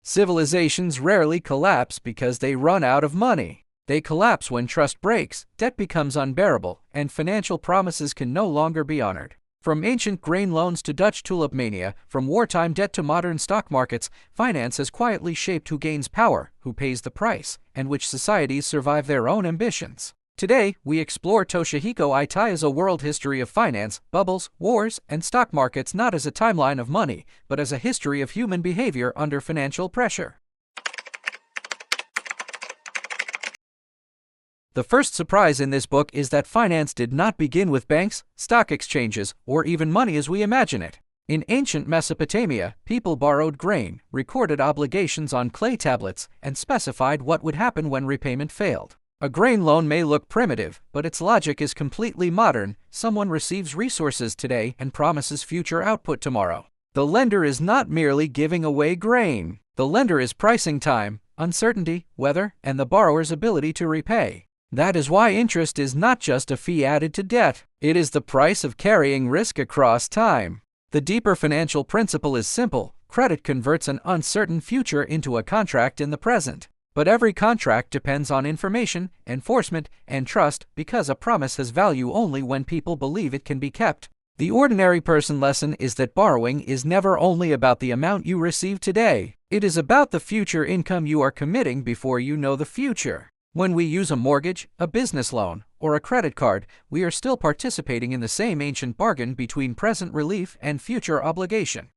Civilizations rarely collapse because they run out of money. They collapse when trust breaks, debt becomes unbearable, and financial promises can no longer be honored. From ancient grain loans to Dutch tulip mania, from wartime debt to modern stock markets, finance has quietly shaped who gains power, who pays the price, and which societies survive their own ambitions. Today, we explore Toshihiko Itaya's A World History of Finance, Bubbles, Wars, and Stock Markets not as a timeline of money, but as a history of human behavior under financial pressure. The first surprise in this book is that finance did not begin with banks, stock exchanges, or even money as we imagine it. In ancient Mesopotamia, people borrowed grain, recorded obligations on clay tablets, and specified what would happen when repayment failed. A grain loan may look primitive, but its logic is completely modern. Someone receives resources today and promises future output tomorrow. The lender is not merely giving away grain. The lender is pricing time, uncertainty, weather, and the borrower's ability to repay. That is why interest is not just a fee added to debt. It is the price of carrying risk across time. The deeper financial principle is simple. Credit converts an uncertain future into a contract in the present. But every contract depends on information, enforcement, and trust because a promise has value only when people believe it can be kept. The ordinary person lesson is that borrowing is never only about the amount you receive today. It is about the future income you are committing before you know the future. When we use a mortgage, a business loan, or a credit card, we are still participating in the same ancient bargain between present relief and future obligation.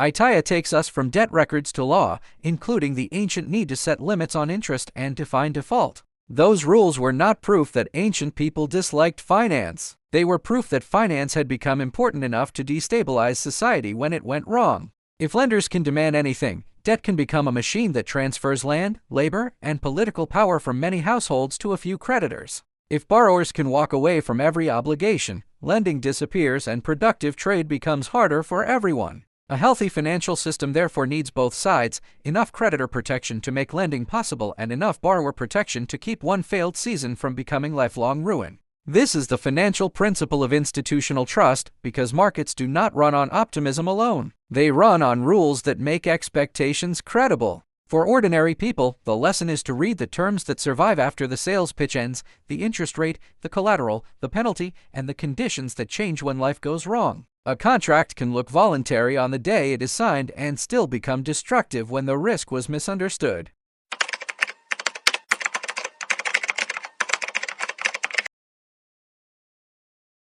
Itaya takes us from debt records to law, including the ancient need to set limits on interest and define default. Those rules were not proof that ancient people disliked finance. They were proof that finance had become important enough to destabilize society when it went wrong. If lenders can demand anything, debt can become a machine that transfers land, labor, and political power from many households to a few creditors. If borrowers can walk away from every obligation, lending disappears and productive trade becomes harder for everyone. A healthy financial system therefore needs both sides, enough creditor protection to make lending possible and enough borrower protection to keep one failed season from becoming lifelong ruin. This is the financial principle of institutional trust because markets do not run on optimism alone. They run on rules that make expectations credible. For ordinary people, the lesson is to read the terms that survive after the sales pitch ends, the interest rate, the collateral, the penalty, and the conditions that change when life goes wrong. A contract can look voluntary on the day it is signed and still become destructive when the risk was misunderstood.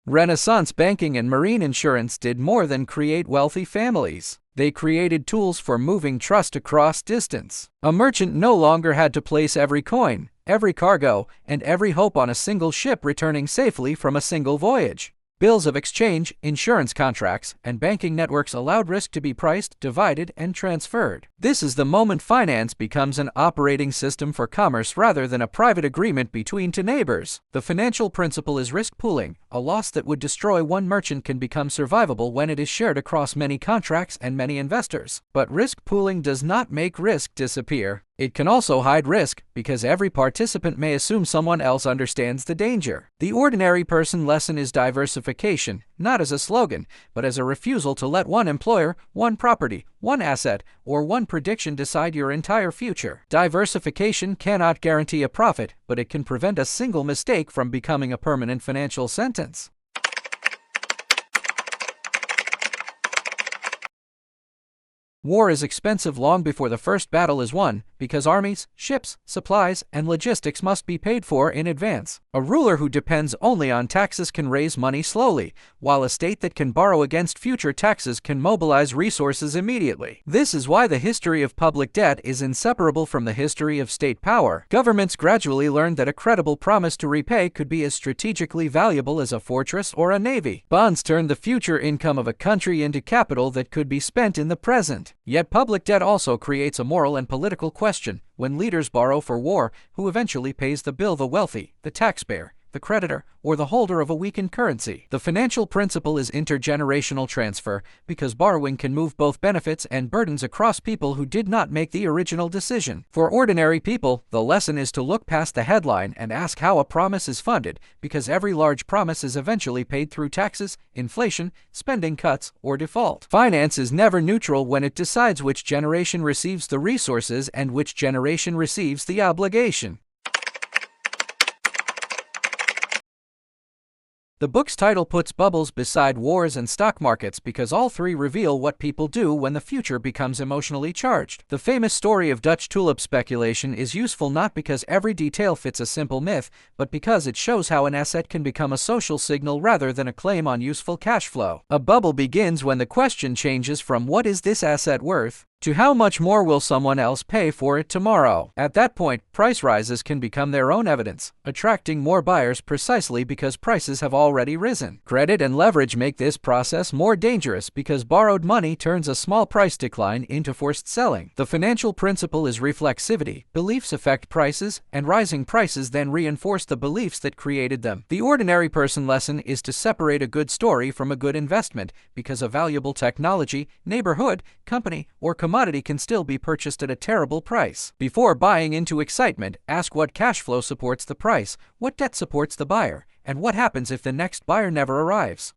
Renaissance banking and marine insurance did more than create wealthy families. They created tools for moving trust across distance. A merchant no longer had to place every coin, every cargo, and every hope on a single ship returning safely from a single voyage. Bills of exchange, insurance contracts, and banking networks allowed risk to be priced, divided, and transferred. This is the moment finance becomes an operating system for commerce rather than a private agreement between two neighbors. The financial principle is risk pooling. A loss that would destroy one merchant can become survivable when it is shared across many contracts and many investors. But risk pooling does not make risk disappear. It can also hide risk because every participant may assume someone else understands the danger. The ordinary person lesson is diversification, not as a slogan, but as a refusal to let one employer, one property, one asset, or one prediction decide your entire future. Diversification cannot guarantee a profit, but it can prevent a single mistake from becoming a permanent financial sentence. War is expensive long before the first battle is won, because armies, ships, supplies, and logistics must be paid for in advance. A ruler who depends only on taxes can raise money slowly, while a state that can borrow against future taxes can mobilize resources immediately. This is why the history of public debt is inseparable from the history of state power. Governments gradually learned that a credible promise to repay could be as strategically valuable as a fortress or a navy. Bonds turned the future income of a country into capital that could be spent in the present. Yet public debt also creates a moral and political question. When leaders borrow for war, who eventually pays the bill? The wealthy, the taxpayer, the creditor, or the holder of a weakened currency. The financial principle is intergenerational transfer, because borrowing can move both benefits and burdens across people who did not make the original decision. For ordinary people, the lesson is to look past the headline and ask how a promise is funded, because every large promise is eventually paid through taxes, inflation, spending cuts, or default. Finance is never neutral when it decides which generation receives the resources and which generation receives the obligation. The book's title puts bubbles beside wars and stock markets because all three reveal what people do when the future becomes emotionally charged. The famous story of Dutch tulip speculation is useful not because every detail fits a simple myth, but because it shows how an asset can become a social signal rather than a claim on useful cash flow. A bubble begins when the question changes from "what is this asset worth?" to "how much more will someone else pay for it tomorrow?" At that point, price rises can become their own evidence, attracting more buyers precisely because prices have already risen. Credit and leverage make this process more dangerous because borrowed money turns a small price decline into forced selling. The financial principle is reflexivity. Beliefs affect prices, and rising prices then reinforce the beliefs that created them. The ordinary person lesson is to separate a good story from a good investment, because a valuable technology, neighborhood, company, or commodity can still be purchased at a terrible price. Before buying into excitement, ask what cash flow supports the price, what debt supports the buyer, and what happens if the next buyer never arrives.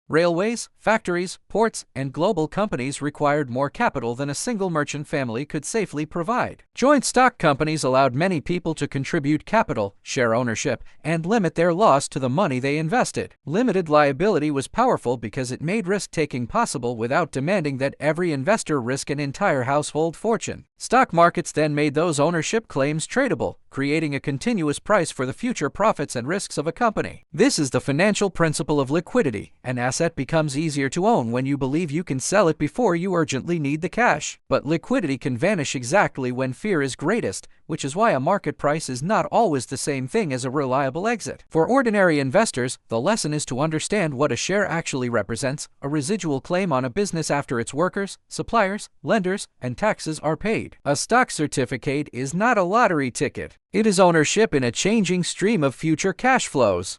Railways, factories, ports, and global companies required more capital than a single merchant family could safely provide. Joint stock companies allowed many people to contribute capital, share ownership, and limit their loss to the money they invested. Limited liability was powerful because it made risk-taking possible without demanding that every investor risk an entire household fortune. Stock markets then made those ownership claims tradable, creating a continuous price for the future profits and risks of a company. This is the financial principle of liquidity. An asset becomes easier to own when you believe you can sell it before you urgently need the cash. But liquidity can vanish exactly when fear is greatest, which is why a market price is not always the same thing as a reliable exit. For ordinary investors, the lesson is to understand what a share actually represents, a residual claim on a business after its workers, suppliers, lenders, and taxes are paid. A stock certificate is not a lottery ticket. It is ownership in a changing stream of future cash flows.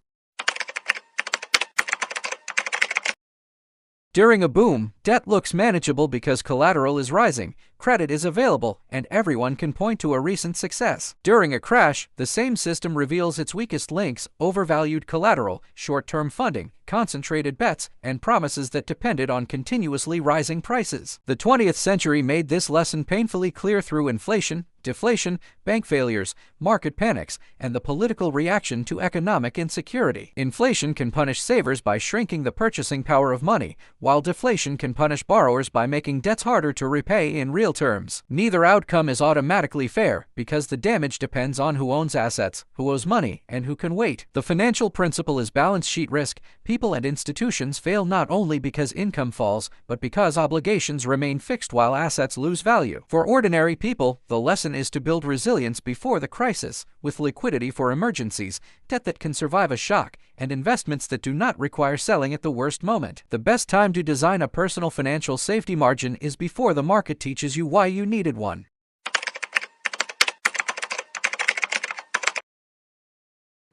During a boom, debt looks manageable because collateral is rising, credit is available, and everyone can point to a recent success. During a crash, the same system reveals its weakest links: overvalued collateral, short-term funding, concentrated bets, and promises that depended on continuously rising prices. The 20th century made this lesson painfully clear through inflation, deflation, bank failures, market panics, and the political reaction to economic insecurity. Inflation can punish savers by shrinking the purchasing power of money, while deflation can punish borrowers by making debts harder to repay in real terms. Neither outcome is automatically fair, because the damage depends on who owns assets, who owes money, and who can wait. The financial principle is balance sheet risk. People and institutions fail not only because income falls, but because obligations remain fixed while assets lose value. For ordinary people, the lesson is to build resilience before the crisis, with liquidity for emergencies, debt that can survive a shock, and investments that do not require selling at the worst moment. The best time to design a personal financial safety margin is before the market teaches you why you needed one.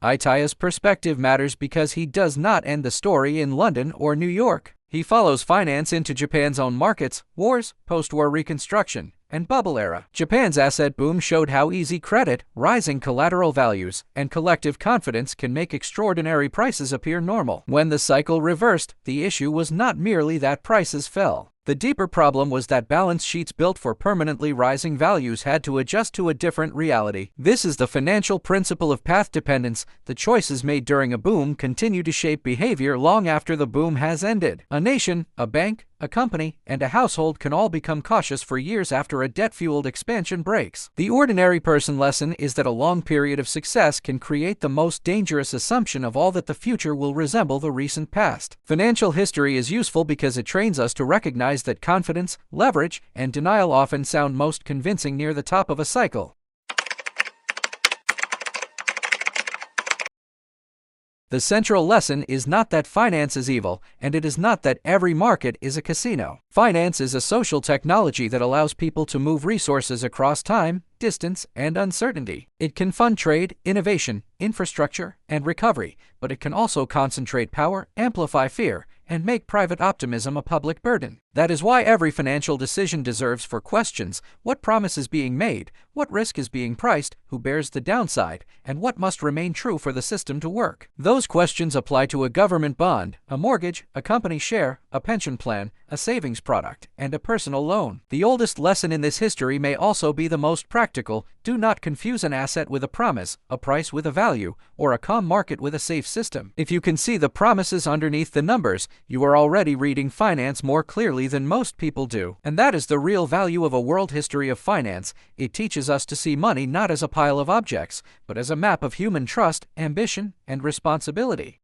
Itaya's perspective matters because he does not end the story in London or New York. He follows finance into Japan's own markets, wars, post-war reconstruction, and bubble era. Japan's asset boom showed how easy credit, rising collateral values, and collective confidence can make extraordinary prices appear normal. When the cycle reversed, the issue was not merely that prices fell. The deeper problem was that balance sheets built for permanently rising values had to adjust to a different reality. This is the financial principle of path dependence. The choices made during a boom continue to shape behavior long after the boom has ended. A nation, a bank, a company, and a household can all become cautious for years after a debt-fueled expansion breaks. The ordinary person lesson is that a long period of success can create the most dangerous assumption of all that the future will resemble the recent past. Financial history is useful because it trains us to recognize that confidence, leverage, and denial often sound most convincing near the top of a cycle. The central lesson is not that finance is evil, and it is not that every market is a casino. Finance is a social technology that allows people to move resources across time, distance, and uncertainty. It can fund trade, innovation, infrastructure, and recovery, but it can also concentrate power, amplify fear, and make private optimism a public burden. That is why every financial decision deserves for questions: what promise is being made, what risk is being priced, who bears the downside, and what must remain true for the system to work. Those questions apply to a government bond, a mortgage, a company share, a pension plan, a savings product, and a personal loan. The oldest lesson in this history may also be the most practical: do not confuse an asset with a promise, a price with a value, or a calm market with a safe system. If you can see the promises underneath the numbers, you are already reading finance more clearly than most people do. And that is the real value of a world history of finance. It teaches us to see money not as a pile of objects, but as a map of human trust, ambition, and responsibility.